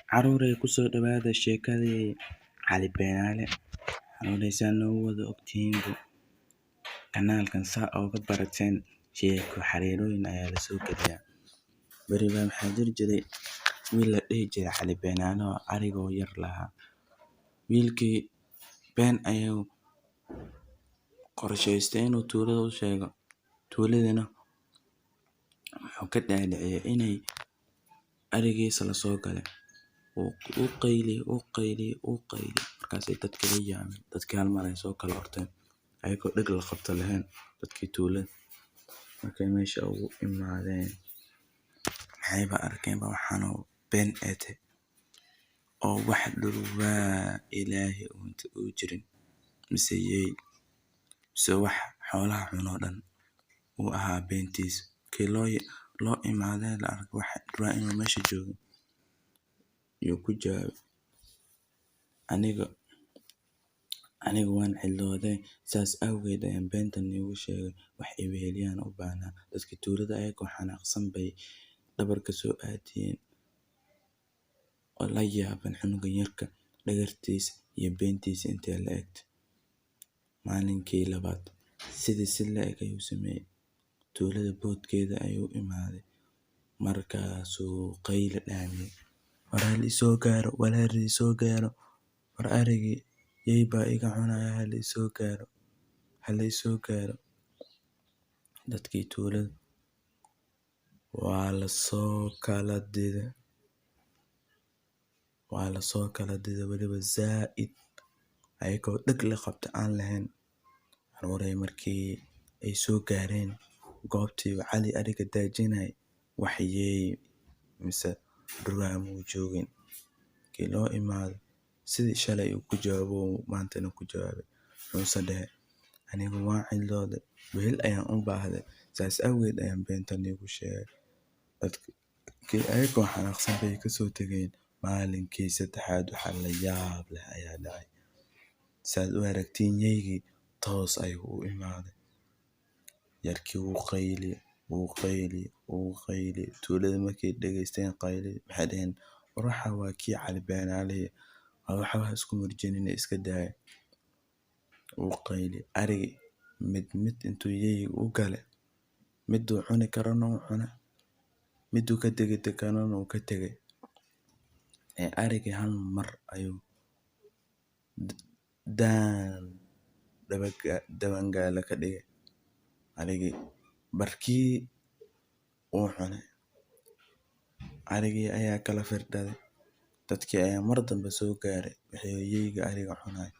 Caruurey ku soo dhawaada sheekadii Cali Beenaale. Caruureysan oo wada ogtihiin kanaalkan saa uga barateen sheeko xariirooyin ayaa la soo geliyaa. Beriba maxaa jiri jiray wiil la dhihi jiray Cali Beenaale oo arigoo yar lahaa. Wiilkii been ayuu qorshaystay inuu tuulada u sheego. Tuuladina wuxuu ka dhaadhiciyay inay arigiisa la soo galay. Uu qayli. Markaasay dadka la yaabeen. Dadkii hal mar ay soo kala orteen. Ayagoo dhig la qabto lahayn dadkii tuulada. Markay meesha ugu imaadeen. Maxayba arkeenba waxaanoo been eete. Oo wax dhurwaa Ilaahay uu jirin. Mise wax xoolaha cunoo dhan uu ahaa beentiis. Kii loo imaadeen la arko wax dhurwaa inuu meesha joogo. Yuu ku jawaabay. Aniga waan cidlooday. Saas awgeed ayaan beentan iigu sheegay. Wax iweheliyaan u baahnaa. Dadkii tuulada ayagoo xanaaqsan bay dhabarka soo aadiyeen. Oo la yaaban cunugan yarka dhagartiisa iyo beentiisa intee la egtay. Maalinkii labaad sidii si la eg ayuu sameeyay. Tuulada boodkeeda ayuu imaaday. Markaasuu qayli dhaamiyay. War hal isoo gaaro. War arigii yeybaa iga cunaya hal isoo gaaro. Dadkii tuulada waa la soo kala diday waliba zaid. Ayagoo dhig la qabta aan lahayn. Caruurey markii ay soo gaareen goobtii Cali ariga daajinay waxyeey mise dhurwaa muu joogin. Kii loo imaado sidii shalay uu ku jawaabo maantana ku jawaabay. Wuxuu dhahay anigu waan cidlooday. Wehel ayaan u baahday. Saas awgeed ayaan beentan iigu sheegay. Dadkii ayagoo xanaaqsan bay ka soo tageen. Maalinkii saddexaad waxa la yaab leh ayaa dhacay. Saad u aragtiin yeygii toos ayuu u imaaday. Yarkii wuu qayli. Tuulada markay dhageysteen qaylidii maxay dhaheen war waxa waa kii Cali Beenaale. Waxa isku murjinina iska daaya. Wuu qayli. Arigi mid intuu yeyga u galay. Miduu cuni karana uu cunay. Miduu ka tegi karana uu ka tegay. Arigi hal mar ayuu dabangaala ka dhigay. Arigi barkii uu cunay. Arigii ayaa kala firdhaday. Dadkii ayaa mar dambe soo gaaray. Wixii yeyga ariga cunay.